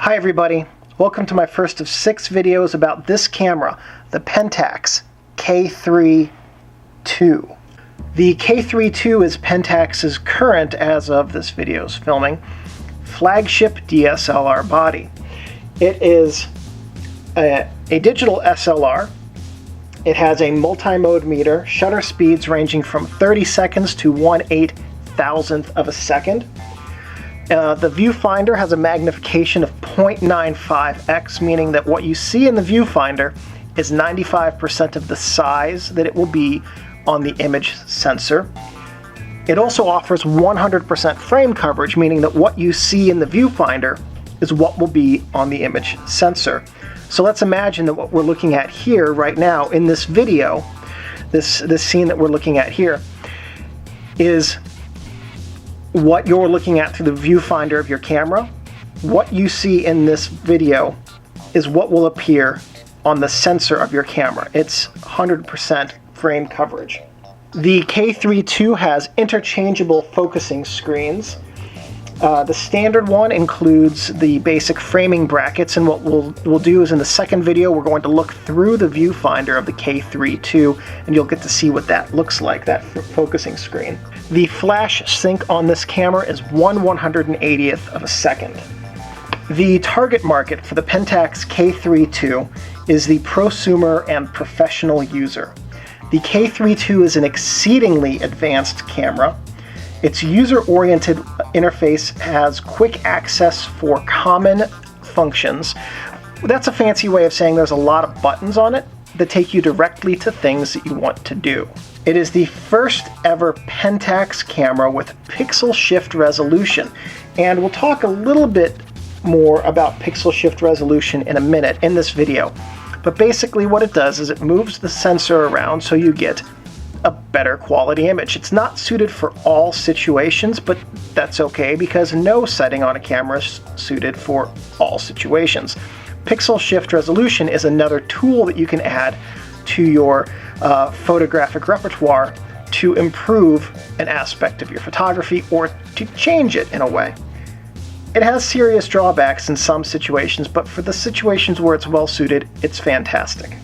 Hi everybody, welcome to my first of 6 videos about this camera, the Pentax K-3 II. The K-3 II is Pentax's current, as of this video's filming, flagship DSLR body. It is a digital SLR. It has a multi-mode meter, shutter speeds ranging from 30 seconds to 1/8,000th of a second. The viewfinder has a magnification of 0.95x, meaning that what you see in the viewfinder is 95% of the size that it will be on the image sensor. It also offers 100% frame coverage, meaning that what you see in the viewfinder is what will be on the image sensor. So let's imagine that what we're looking at here right now in this video, this scene that we're looking at here, is what you're looking at through the viewfinder of your camera. What you see in this video is what will appear on the sensor of your camera. It's 100% frame coverage. The K-3 II has interchangeable focusing screens. The standard one includes the basic framing brackets, and what we'll do is in the second video we're going to look through the viewfinder of the K-3 II, and you'll get to see what that looks like, that focusing screen. The flash sync on this camera is 1/180th of a second. The target market for the Pentax K-3 II is the prosumer and professional user. The K-3 II is an exceedingly advanced camera. Its user-oriented interface has quick access for common functions. That's a fancy way of saying there's a lot of buttons on it that take you directly to things that you want to do. It is the first ever Pentax camera with pixel shift resolution, and we'll talk a little bit more about pixel shift resolution in a minute in this video. But basically what it does is it moves the sensor around so you get a better quality image. It's not suited for all situations, but that's okay because no setting on a camera is suited for all situations. Pixel shift resolution is another tool that you can add to your photographic repertoire to improve an aspect of your photography or to change it in a way. It has serious drawbacks in some situations, but for the situations where it's well suited, it's fantastic.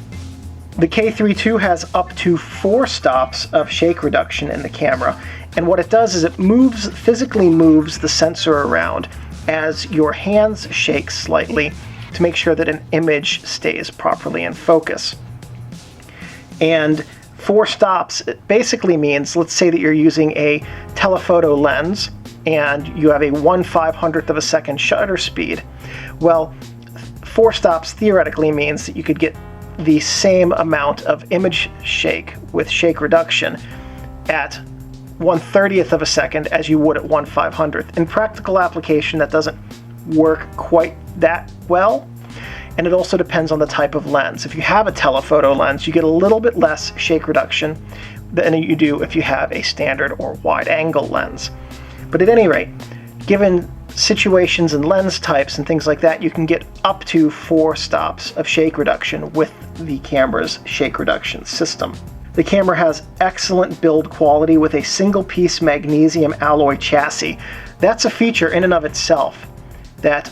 The K-3 II has up to 4 stops of shake reduction in the camera, and what it does is it physically moves the sensor around as your hands shake slightly to make sure that an image stays properly in focus. And 4 stops, it basically means, let's say that you're using a telephoto lens and you have a 1/500th of a second shutter speed. Well, 4 stops theoretically means that you could get the same amount of image shake with shake reduction at 1/30th of a second as you would at 1/500th. In practical application, that doesn't work quite that well, and it also depends on the type of lens. If you have a telephoto lens, you get a little bit less shake reduction than you do if you have a standard or wide-angle lens. But at any rate, given situations and lens types and things like that, you can get up to 4 stops of shake reduction with the camera's shake reduction system. The camera has excellent build quality with a single-piece magnesium alloy chassis. That's a feature in and of itself that,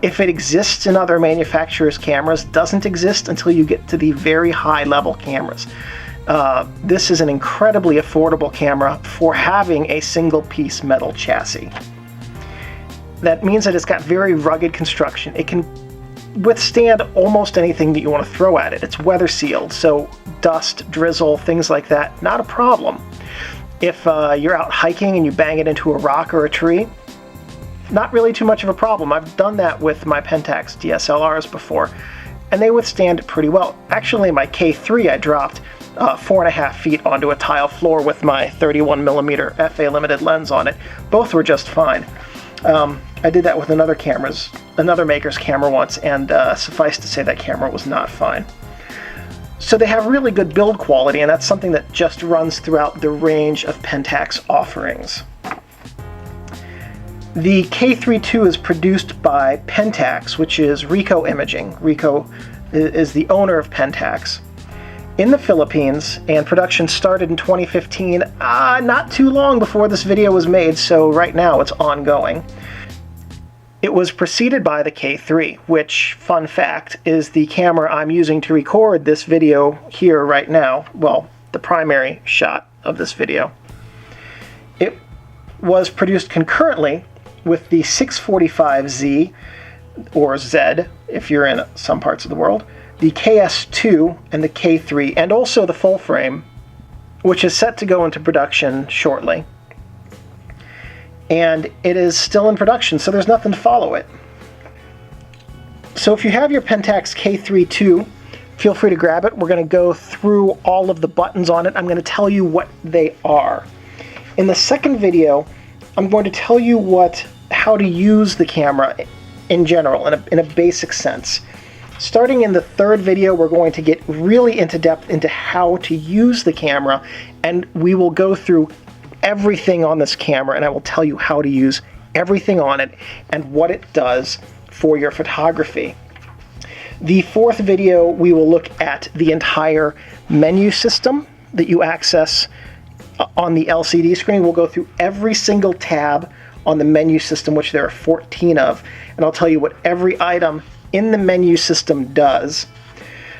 if it exists in other manufacturers' cameras, doesn't exist until you get to the very high-level cameras. This is an incredibly affordable camera for having a single-piece metal chassis. That means that it's got very rugged construction. It can withstand almost anything that you want to throw at it. It's weather sealed, so dust, drizzle, things like that, not a problem. If you're out hiking and you bang it into a rock or a tree, not really too much of a problem. I've done that with my Pentax DSLRs before, and they withstand it pretty well. Actually, my K-3 I dropped 4.5 feet onto a tile floor with my 31mm FA limited lens on it. Both were just fine. I did that with another maker's camera once, and suffice to say that camera was not fine. So they have really good build quality, and that's something that just runs throughout the range of Pentax offerings. The K-3 II is produced by Pentax, which is Ricoh Imaging. Ricoh is the owner of Pentax in the Philippines, and production started in 2015, not too long before this video was made, so right now it's ongoing. It was preceded by the K-3, which, fun fact, is the camera I'm using to record this video here right now. Well, the primary shot of this video. It was produced concurrently with the 645Z, or Z if you're in some parts of the world, the KS2 and the K3, and also the full frame, which is set to go into production shortly. And it is still in production, so there's nothing to follow it. So if you have your Pentax K3 II, feel free to grab it. We're going to go through all of the buttons on it. I'm going to tell you what they are. In the second video, I'm going to tell you how to use the camera in general, in a basic sense. Starting in the third video, we're going to get really into depth into how to use the camera, and we will go through everything on this camera, and I will tell you how to use everything on it and what it does for your photography. The fourth video, we will look at the entire menu system that you access on the LCD screen. We'll go through every single tab on the menu system, which there are 14 of, and I'll tell you what every item in the menu system does.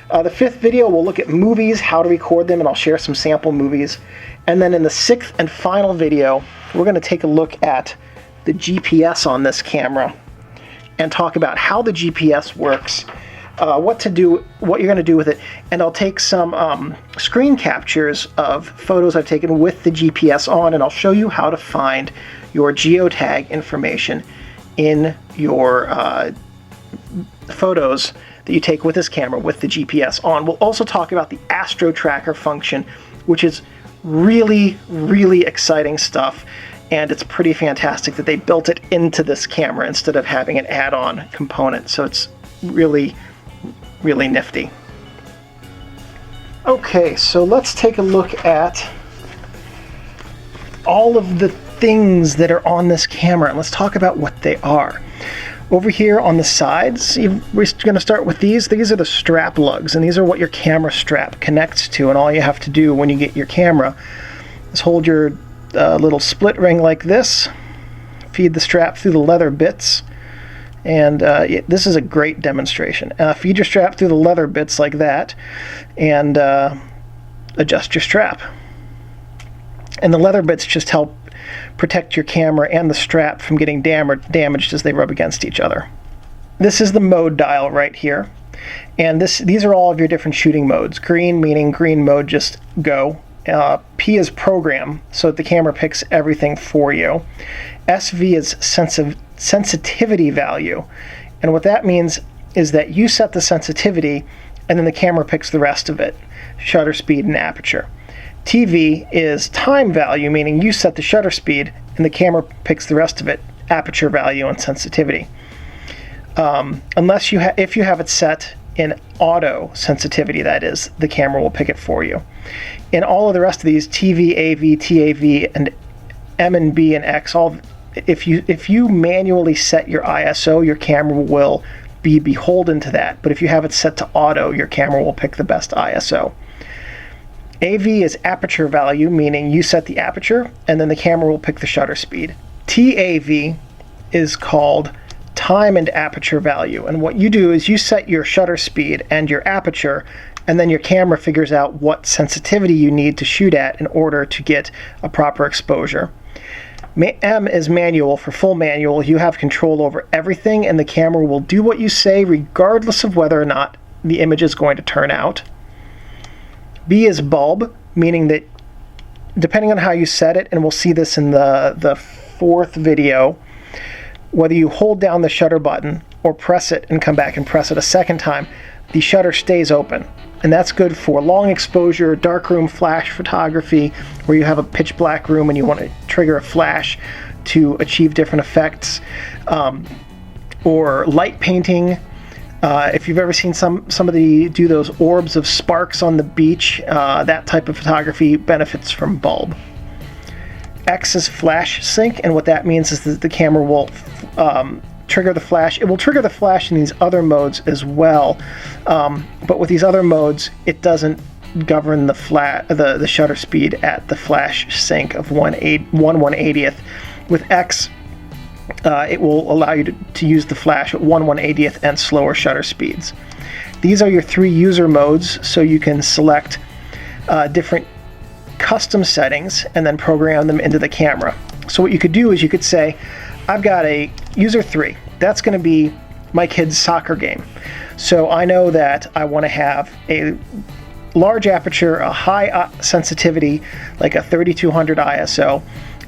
The fifth video, we'll look at movies, how to record them, and I'll share some sample movies. And then in the sixth and final video, we're going to take a look at the GPS on this camera and talk about how the GPS works, what you're going to do with it, and I'll take some screen captures of photos I've taken with the GPS on, and I'll show you how to find your geotag information in your photos that you take with this camera with the GPS on. We'll also talk about the Astro Tracker function, which is really, really exciting stuff, and it's pretty fantastic that they built it into this camera instead of having an add-on component, so it's really, really nifty. Okay, so let's take a look at all of the things that are on this camera, and let's talk about what they are. Over here on the sides, we're going to start with these. These are the strap lugs, and these are what your camera strap connects to, and all you have to do when you get your camera is hold your little split ring like this, feed the strap through the leather bits, and this is a great demonstration. Feed your strap through the leather bits like that, and adjust your strap. And the leather bits just help protect your camera and the strap from getting damaged as they rub against each other. This is the mode dial right here, and these are all of your different shooting modes. Green meaning green mode, just go. P is program, so that the camera picks everything for you. SV is sensitivity value, and what that means is that you set the sensitivity and then the camera picks the rest of it, shutter speed and aperture. TV is time value, meaning you set the shutter speed and the camera picks the rest of it, aperture value and sensitivity. If you have it set in auto sensitivity, that is, the camera will pick it for you. In all of the rest of these, TV, AV, TAV, and M and B and X, if you manually set your ISO, your camera will be beholden to that. But if you have it set to auto, your camera will pick the best ISO. AV is aperture value, meaning you set the aperture and then the camera will pick the shutter speed. TAV is called time and aperture value, and what you do is you set your shutter speed and your aperture, and then your camera figures out what sensitivity you need to shoot at in order to get a proper exposure. M is manual. For full manual, you have control over everything and the camera will do what you say regardless of whether or not the image is going to turn out. B is bulb, meaning that depending on how you set it, and we'll see this in the fourth video, whether you hold down the shutter button or press it and come back and press it a second time, the shutter stays open. And that's good for long exposure, darkroom flash photography, where you have a pitch black room and you want to trigger a flash to achieve different effects, or light painting. If you've ever seen somebody do those orbs of sparks on the beach, that type of photography benefits from bulb. X is flash sync, and what that means is that the camera will trigger the flash. It will trigger the flash in these other modes as well, but with these other modes, it doesn't govern the shutter speed at the flash sync of 1/180th. With X, it will allow you to use the flash at 1/180th and slower shutter speeds. These are your 3 user modes, so you can select different custom settings and then program them into the camera. So what you could do is you could say, I've got a user 3. That's going to be my kid's soccer game. So I know that I want to have a large aperture, a high sensitivity, like a 3200 ISO,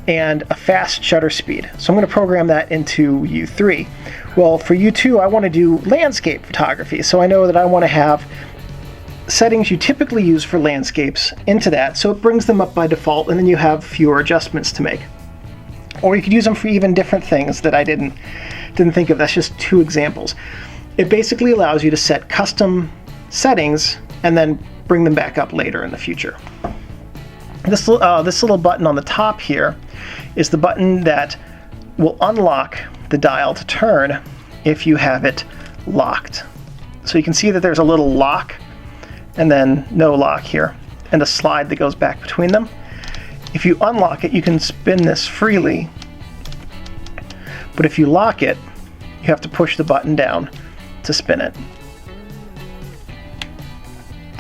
and a fast shutter speed. So I'm going to program that into U3. Well, for U2, I want to do landscape photography. So I know that I want to have settings you typically use for landscapes into that, so it brings them up by default, and then you have fewer adjustments to make. Or you could use them for even different things that I didn't think of. That's just 2 examples. It basically allows you to set custom settings and then bring them back up later in the future. This little button on the top here is the button that will unlock the dial to turn if you have it locked. So you can see that there's a little lock and then no lock here, and a slide that goes back between them. If you unlock it, you can spin this freely, but if you lock it, you have to push the button down to spin it.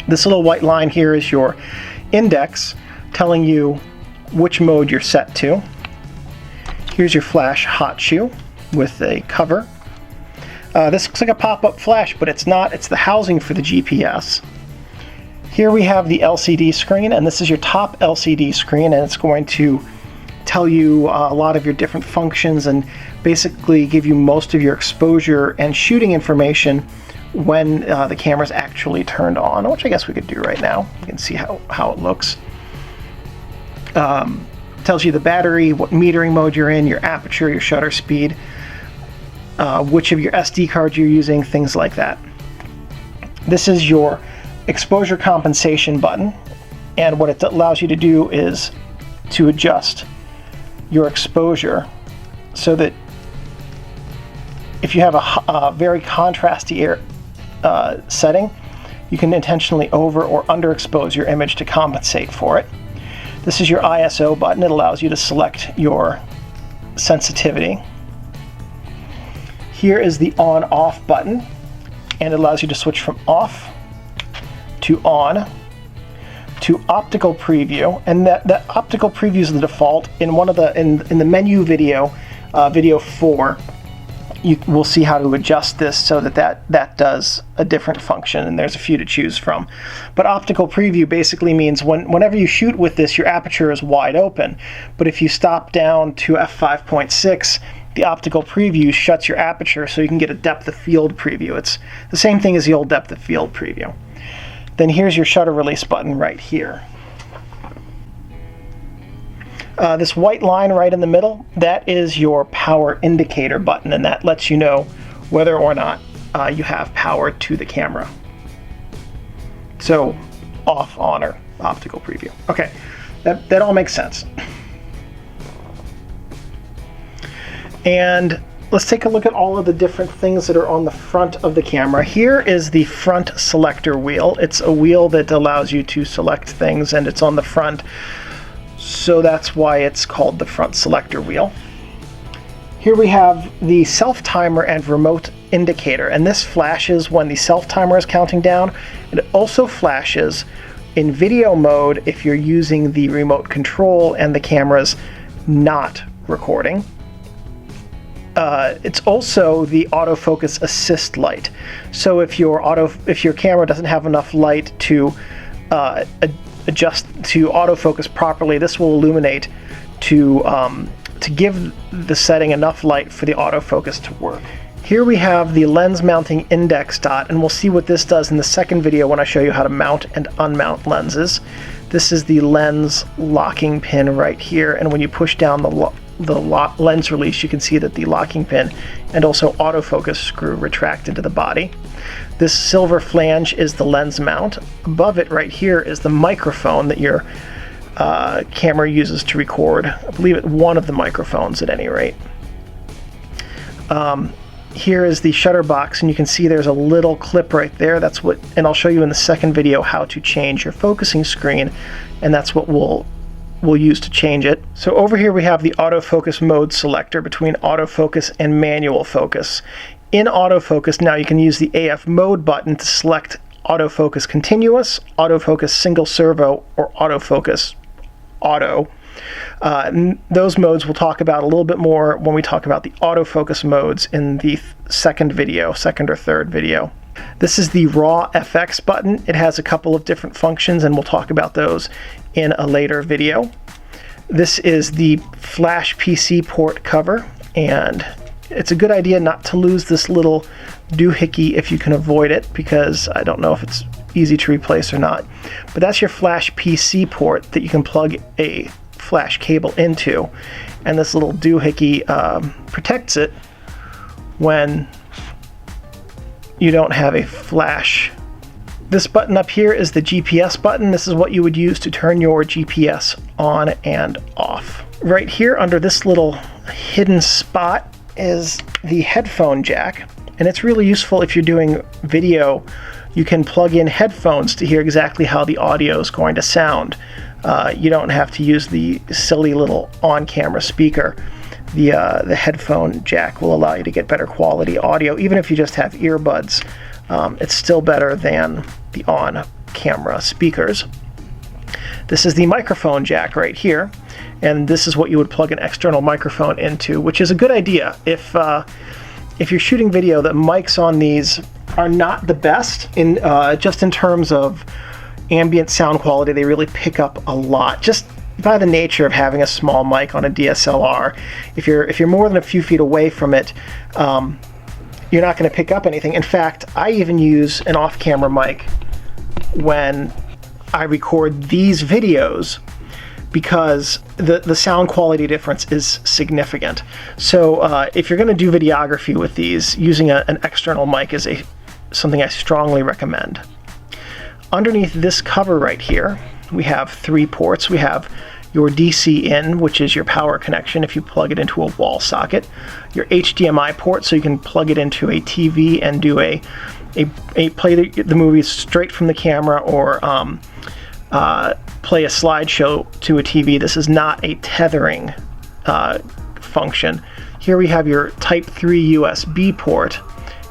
This little white line here is your index telling you which mode you're set to. Here's your flash hot shoe with a cover. This looks like a pop-up flash, but it's not. It's the housing for the GPS. Here we have the LCD screen, and this is your top LCD screen, and it's going to tell you a lot of your different functions and basically give you most of your exposure and shooting information when the camera's actually turned on, which I guess we could do right now. You can see how it looks. Tells you the battery, what metering mode you're in, your aperture, your shutter speed, which of your SD cards you're using, things like that. This is your exposure compensation button, and what it allows you to do is to adjust your exposure so that if you have a very contrasty setting, you can intentionally over or underexpose your image to compensate for it. This is your ISO button. It allows you to select your sensitivity. Here is the on-off button, and it allows you to switch from off to on to optical preview, and that optical preview is the default. In one of the in the menu video, video 4, you will see how to adjust this so that does a different function, and there's a few to choose from. But optical preview basically means whenever you shoot with this, your aperture is wide open. But if you stop down to f5.6, the optical preview shuts your aperture so you can get a depth of field preview. It's the same thing as the old depth of field preview. Then here's your shutter release button right here. This white line right in the middle, that is your power indicator button, and that lets you know whether or not you have power to the camera. So off, on, or optical preview. Okay, that all makes sense. And let's take a look at all of the different things that are on the front of the camera. Here is the front selector wheel. It's a wheel that allows you to select things, and it's on the front, so that's why it's called the front selector wheel. Here we have the self-timer and remote indicator, and this flashes when the self-timer is counting down, and it also flashes in video mode if you're using the remote control and the camera's not recording. It's also the autofocus assist light. So if your camera doesn't have enough light to adjust to autofocus properly, this will illuminate to give the setting enough light for the autofocus to work. Here we have the lens mounting index dot, and we'll see what this does in the second video when I show you how to mount and unmount lenses. This is the lens locking pin right here, and when you push down the lens release, you can see that the locking pin and also autofocus screw retract into the body. This silver flange is the lens mount. Above it right here is the microphone that your camera uses to record. I believe it's one of the microphones at any rate. Here is the shutter box, and you can see there's a little clip right there. That's what, and I'll show you in the second video how to change your focusing screen, and that's what will we'll use to change it. So over here we have the autofocus mode selector between autofocus and manual focus. In autofocus now you can use the AF mode button to select autofocus continuous, autofocus single servo, or autofocus auto. Those modes we'll talk about a little bit more when we talk about the autofocus modes in the second or third video. This is the raw FX button. It has a couple of different functions and we'll talk about those in a later video. This is the flash PC port cover, and it's a good idea not to lose this little doohickey if you can avoid it, because I don't know if it's easy to replace or not. But that's your flash PC port that you can plug a flash cable into, and this little doohickey protects it when you don't have a flash. This button up here is the GPS button. This is what you would use to turn your GPS on and off. Right here under this little hidden spot is the headphone jack, and it's really useful if you're doing video. You can plug in headphones to hear exactly how the audio is going to sound. You don't have to use the silly little on-camera speaker. The headphone jack will allow you to get better quality audio. Even if you just have earbuds, it's still better than the on-camera speakers. This is the microphone jack right here, and this is what you would plug an external microphone into, which is a good idea. If you're shooting video, the mics on these are not the best just in terms of ambient sound quality. They really pick up a lot, just by the nature of having a small mic on a DSLR. If you're more than a few feet away from it, you're not going to pick up anything. In fact, I even use an off-camera mic when I record these videos, because the sound quality difference is significant. So if you're going to do videography with these, using an external mic is something I strongly recommend. Underneath this cover right here, we have 3 ports. We have your DC in, which is your power connection if you plug it into a wall socket, your HDMI port, so you can plug it into a TV and do play the movies straight from the camera, or play a slideshow to a TV. This is not a tethering function. Here we have your Type 3 USB port,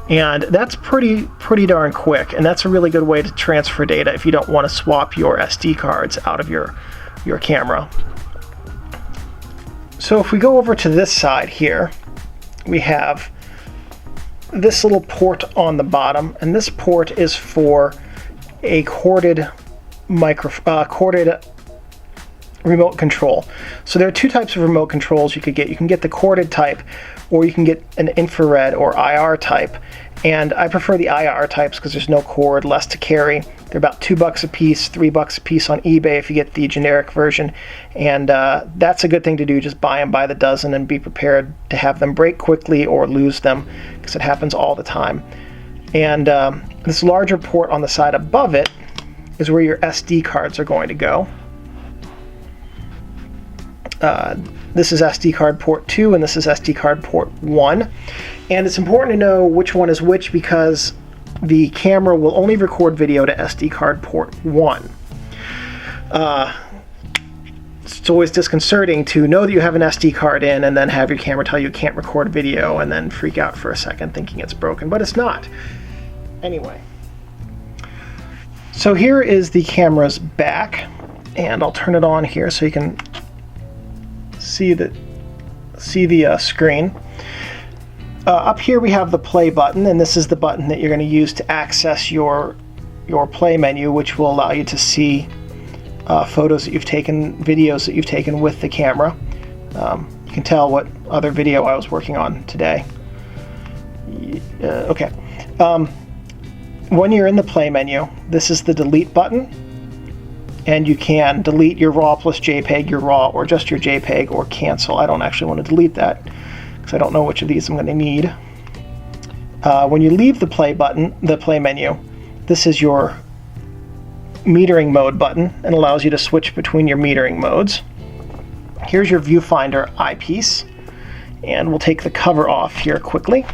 and that's pretty darn quick, and that's a really good way to transfer data if you don't want to swap your SD cards out of your camera. So if we go over to this side here, we have this little port on the bottom, and this port is for a corded remote control. So there are 2 types of remote controls you could get. You can get the corded type, or you can get an infrared or IR type. And I prefer the IR types because there's no cord, less to carry. They're about $2 a piece, $3 a piece on eBay if you get the generic version. And that's a good thing to do. Just buy them by the dozen and be prepared to have them break quickly or lose them, because it happens all the time. And this larger port on the side above it is where your SD cards are going to go. This is SD card port 2, and this is SD card port 1. And it's important to know which one is which, because the camera will only record video to SD card port 1. It's always disconcerting to know that you have an SD card in and then have your camera tell you can't record video, and then freak out for a second thinking it's broken, but it's not. Anyway, so here is the camera's back, and I'll turn it on here so you can see the screen. Up here we have the play button, and this is the button that you're going to use to access your play menu, which will allow you to see photos that you've taken, videos that you've taken with the camera. You can tell what other video I was working on today. Okay. When you're in the play menu, this is the delete button, and you can delete your RAW plus JPEG, your RAW, or just your JPEG, or cancel. I don't actually want to delete that because I don't know which of these I'm going to need. When you leave the play menu, this is your metering mode button, and allows you to switch between your metering modes. Here's your viewfinder eyepiece, and we'll take the cover off here quickly.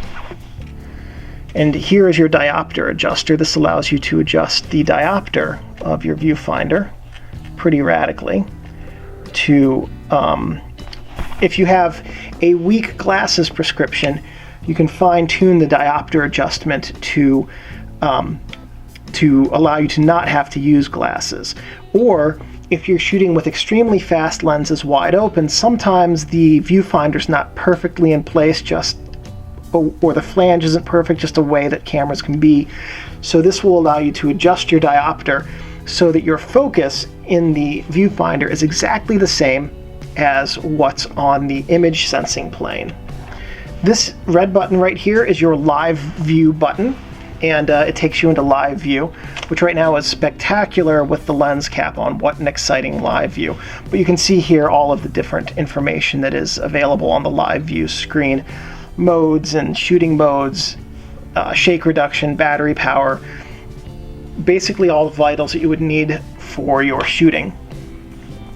And here is your diopter adjuster. This allows you to adjust the diopter of your viewfinder pretty radically. to, if you have a weak glasses prescription, you can fine-tune the diopter adjustment to allow you to not have to use glasses. Or if you're shooting with extremely fast lenses wide open, sometimes the viewfinder's not perfectly in place, or the flange isn't perfect, just a way that cameras can be. So this will allow you to adjust your diopter so that your focus in the viewfinder is exactly the same as what's on the image sensing plane. This red button right here is your live view button, and it takes you into live view, which right now is spectacular with the lens cap on. What an exciting live view. But you can see here all of the different information that is available on the live view screen. Modes and shooting modes, shake reduction, battery power, basically all the vitals that you would need for your shooting.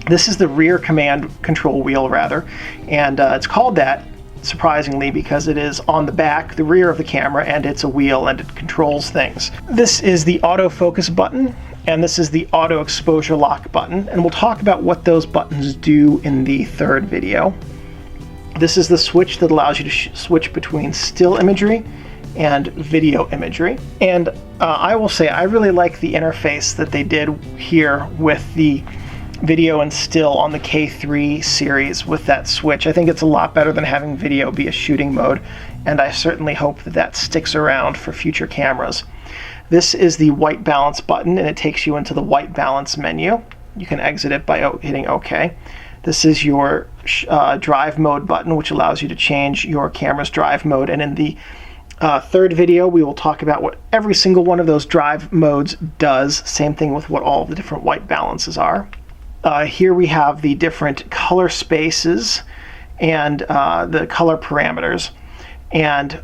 This is the rear command control wheel, rather, and it's called that surprisingly because it is on the back, the rear of the camera, and it's a wheel and it controls things. This is the autofocus button, and this is the auto exposure lock button, and we'll talk about what those buttons do in the third video. This is the switch that allows you to switch between still imagery and video imagery. And I will say I really like the interface that they did here with the video and still on the K3 series with that switch. I think it's a lot better than having video be a shooting mode, and I certainly hope that that sticks around for future cameras. This is the white balance button, and it takes you into the white balance menu. You can exit it by hitting OK. This is your drive mode button, which allows you to change your camera's drive mode, and in the third video we will talk about what every single one of those drive modes does. Same thing with what all of the different white balances are. Here we have the different color spaces and the color parameters, and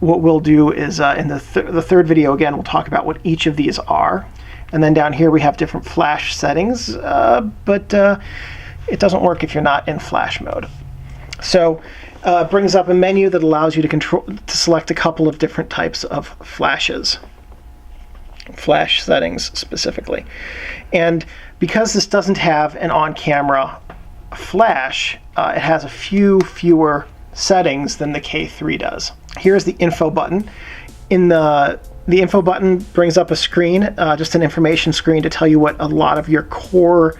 what we'll do is in the third video again we'll talk about what each of these are, and then down here we have different flash settings, but it doesn't work if you're not in flash mode. So it brings up a menu that allows you to select a couple of different types of flashes, flash settings specifically. And because this doesn't have an on-camera flash, it has a few fewer settings than the K3 does. Here's the info button. The info button brings up a screen, just an information screen to tell you what a lot of your core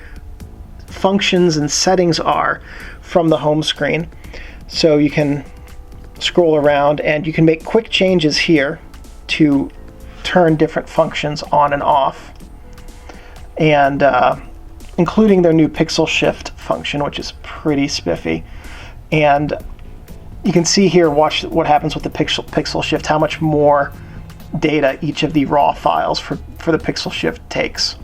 functions and settings are from the home screen. So you can scroll around and you can make quick changes here to turn different functions on and off, and including their new pixel shift function, which is pretty spiffy. And you can see here, watch what happens with the pixel shift, how much more data each of the raw files for the pixel shift takes.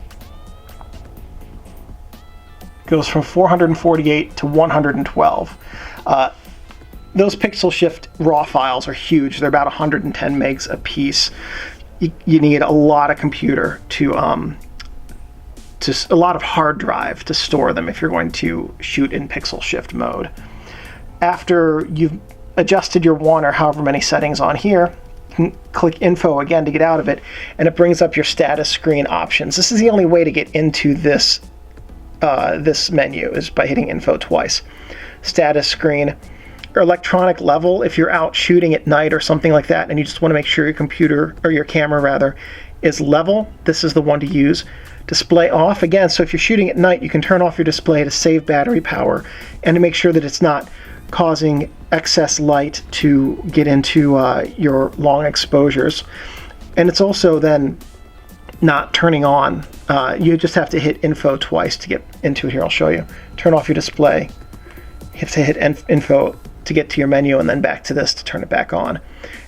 Goes from 448 to 112. Those pixel shift raw files are huge. They're about 110 megs a piece. You need a lot of computer to a lot of hard drive to store them if you're going to shoot in pixel shift mode. After you've adjusted your one or however many settings on here, you can click info again to get out of it, and it brings up your status screen options. This is the only way to get into this menu, is by hitting info twice. Status screen, or electronic level if you're out shooting at night or something like that and you just want to make sure your computer, or your camera rather, is level. This is the one to use. Display off, again, so if you're shooting at night you can turn off your display to save battery power and to make sure that it's not causing excess light to get into your long exposures. And it's also then not turning on. You just have to hit info twice to get into it. Here, I'll show you. Turn off your display. You have to hit info to get to your menu, and then back to this to turn it back on.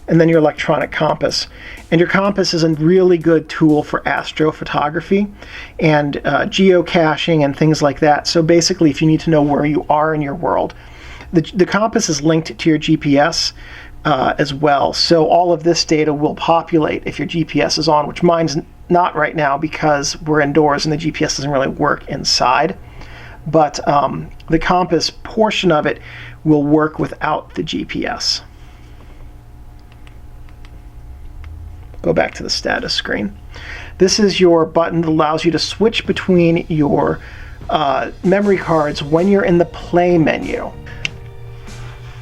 And then your electronic compass. And your compass is a really good tool for astrophotography and geocaching and things like that. So basically, if you need to know where you are in your world, the compass is linked to your GPS as well. So all of this data will populate if your GPS is on, which mine's not right now because we're indoors and the GPS doesn't really work inside. But the compass portion of it will work without the GPS. Go back to the status screen. This is your button that allows you to switch between your memory cards when you're in the play menu.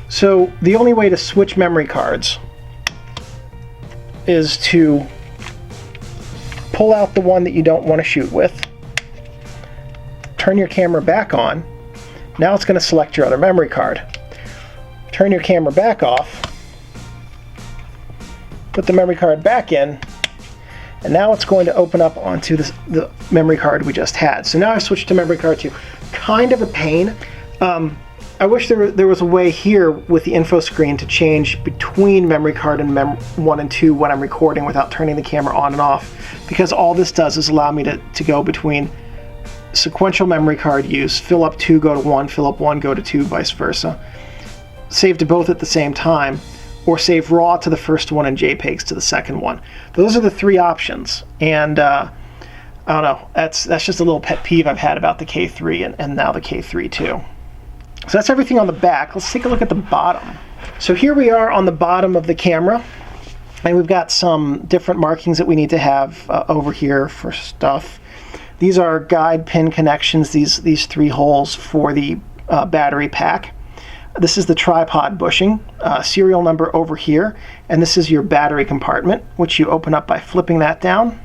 So the only way to switch memory cards is to pull out the one that you don't want to shoot with, turn your camera back on. Now it's going to select your other memory card. Turn your camera back off, put the memory card back in, and now it's going to open up onto the memory card we just had. So now I've switched to memory card 2. Kind of a pain. I wish there was a way here with the info screen to change between memory card and 1 and 2 when I'm recording without turning the camera on and off, because all this does is allow me to go between sequential memory card use, fill up 2, go to 1, fill up 1, go to 2, vice versa. Save to both at the same time, or save RAW to the first one and JPEGs to the second one. Those are the 3 options, and I don't know, that's just a little pet peeve I've had about the K3 and now the K3 too. So that's everything on the back. Let's take a look at the bottom. So here we are on the bottom of the camera, and we've got some different markings that we need to have over here for stuff. These are guide pin connections, these 3 holes for the battery pack. This is the tripod bushing, serial number over here, and this is your battery compartment, which you open up by flipping that down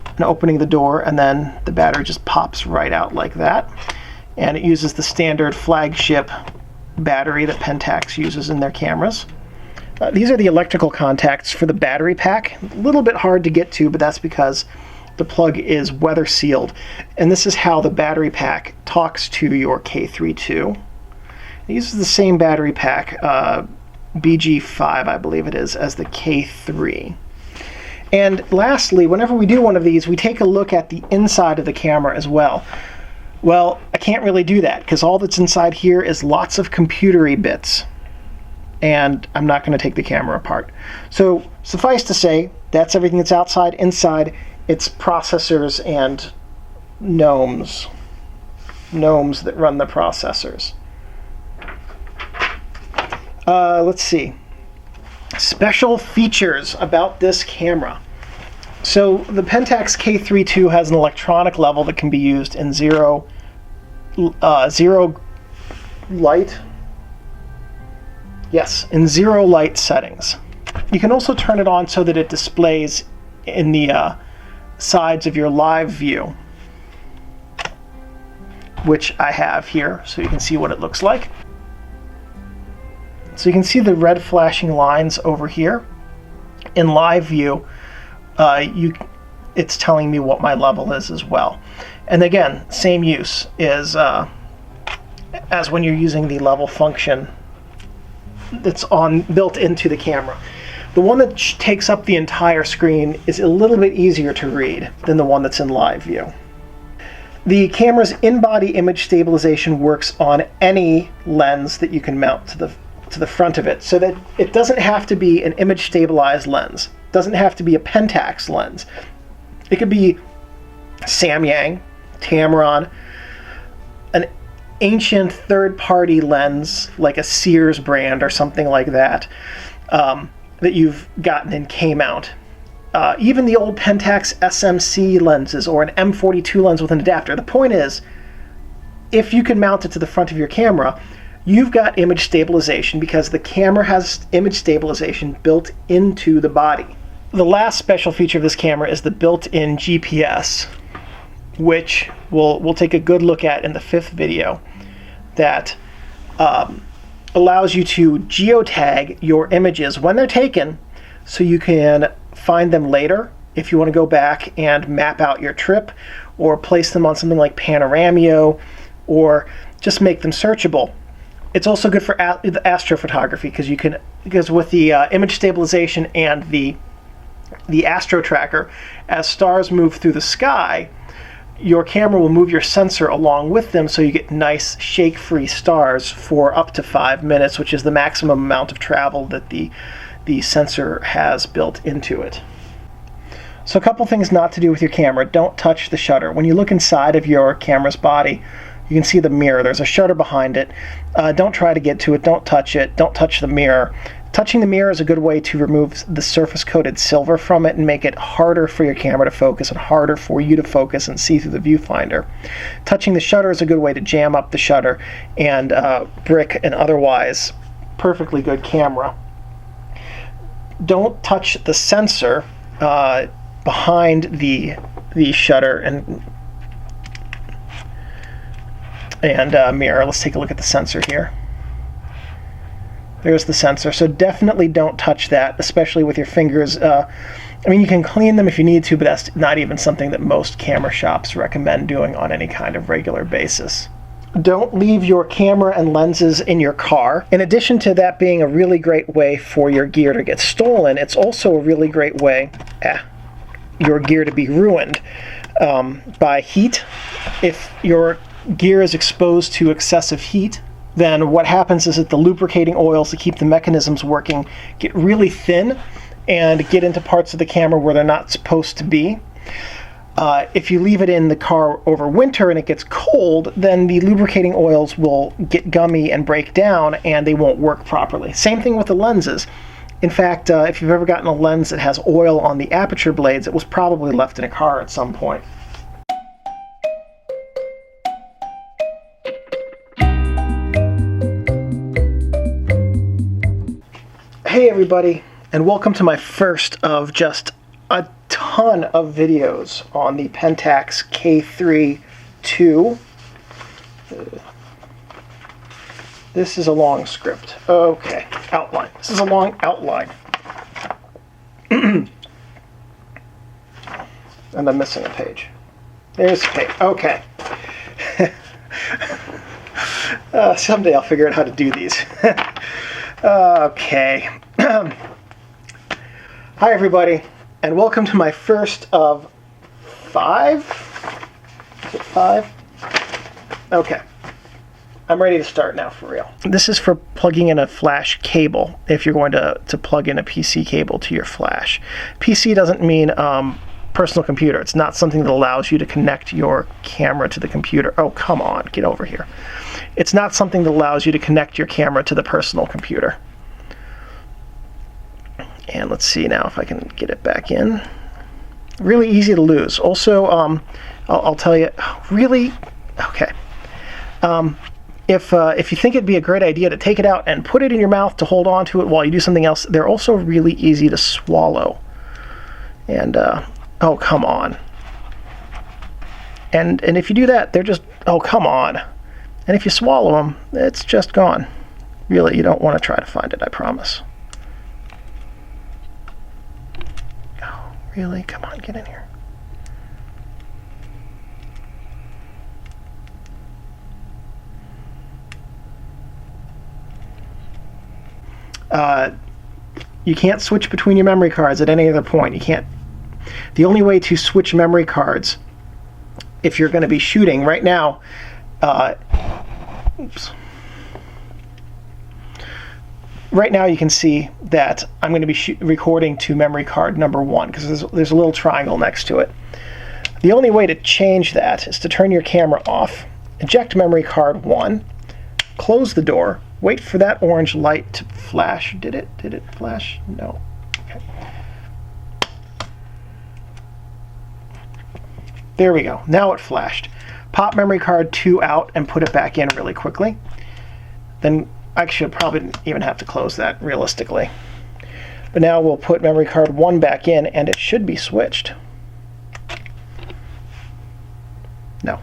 and opening the door, and then the battery just pops right out like that. And it uses the standard flagship battery that Pentax uses in their cameras. These are the electrical contacts for the battery pack. A little bit hard to get to, but that's because the plug is weather sealed. And this is how the battery pack talks to your K3 II. It uses the same battery pack, BG5 I believe it is, as the K3. And lastly, whenever we do one of these, we take a look at the inside of the camera as well. Well, I can't really do that because all that's inside here is lots of computery bits, and I'm not going to take the camera apart. So suffice to say, that's everything that's outside. Inside, it's processors and gnomes that run the processors. Let's see. Special features about this camera. So the Pentax K3 II has an electronic level that can be used in zero light. Yes, in zero light settings. You can also turn it on so that it displays in the sides of your live view, which I have here, so you can see what it looks like. So you can see the red flashing lines over here. In live view, it's telling me what my level is as well. And again, same use is as when you're using the level function that's built into the camera. The one that takes up the entire screen is a little bit easier to read than the one that's in live view. The camera's in-body image stabilization works on any lens that you can mount to the front of it, so that it doesn't have to be an image stabilized lens. It doesn't have to be a Pentax lens. It could be Samyang, Tamron, an ancient third-party lens like a Sears brand or something like that, that you've gotten in K-mount. Even the old Pentax SMC lenses or an M42 lens with an adapter. The point is, if you can mount it to the front of your camera, you've got image stabilization because the camera has image stabilization built into the body. The last special feature of this camera is the built-in GPS, which we'll take a good look at in the 5th video, that allows you to geotag your images when they're taken so you can find them later if you want to go back and map out your trip or place them on something like Panoramio or just make them searchable. It's also good for the astrophotography because with the image stabilization and the astro tracker, as stars move through the sky, your camera will move your sensor along with them so you get nice shake-free stars for up to 5 minutes, which is the maximum amount of travel that the sensor has built into it. So a couple things not to do with your camera. Don't touch the shutter. When you look inside of your camera's body, you can see the mirror. There's a shutter behind it. Don't try to get to it. Don't touch it. Don't touch the mirror. Touching the mirror is a good way to remove the surface-coated silver from it and make it harder for your camera to focus and harder for you to focus and see through the viewfinder. Touching the shutter is a good way to jam up the shutter and brick an otherwise perfectly good camera. Don't touch the sensor behind the shutter and mirror. Let's take a look at the sensor here. There's the sensor, so definitely don't touch that, especially with your fingers. I mean, you can clean them if you need to, but that's not even something that most camera shops recommend doing on any kind of regular basis. Don't leave your camera and lenses in your car. In addition to that being a really great way for your gear to get stolen, it's also a really great way your gear to be ruined by heat. If your gear is exposed to excessive heat, then what happens is that the lubricating oils to keep the mechanisms working get really thin and get into parts of the camera where they're not supposed to be. If you leave it in the car over winter and it gets cold, then the lubricating oils will get gummy and break down and they won't work properly. Same thing with the lenses. In fact, if you've ever gotten a lens that has oil on the aperture blades, it was probably left in a car at some point. Hey everybody, and welcome to my first of just a ton of videos on the Pentax K-3 II. This is a long script. Okay, outline. This is a long outline. And I'm missing a page. There's a page. Okay. Someday I'll figure out how to do these. Okay. Hi everybody, and welcome to my first of 5? Is it 5? Okay. I'm ready to start now for real. This is for plugging in a flash cable if you're going to plug in a PC cable to your flash. PC doesn't mean personal computer. It's not something that allows you to connect your camera to the computer. Oh, come on, get over here. It's not something that allows you to connect your camera to the personal computer. And let's see now if I can get it back in. Really easy to lose. Also, I'll tell you, really, okay. If you think it'd be a great idea to take it out and put it in your mouth to hold on to it while you do something else, they're also really easy to swallow. And, oh, come on. And if you do that, they're just, oh, come on. And if you swallow them, it's just gone. Really, you don't want to try to find it, I promise. Oh, really? Come on, get in here. You can't switch between your memory cards at any other point. You can't. The only way to switch memory cards, if you're going to be shooting right now, oops. Right now you can see that I'm going to be recording to memory card number 1 because there's a little triangle next to it. The only way to change that is to turn your camera off, eject memory card 1, close the door, wait for that orange light to flash. Did it flash? No. Okay. There we go. Now it flashed. Pop memory card 2 out and put it back in really quickly. Then actually I probably didn't even have to close that realistically. But now we'll put memory card 1 back in and it should be switched. No.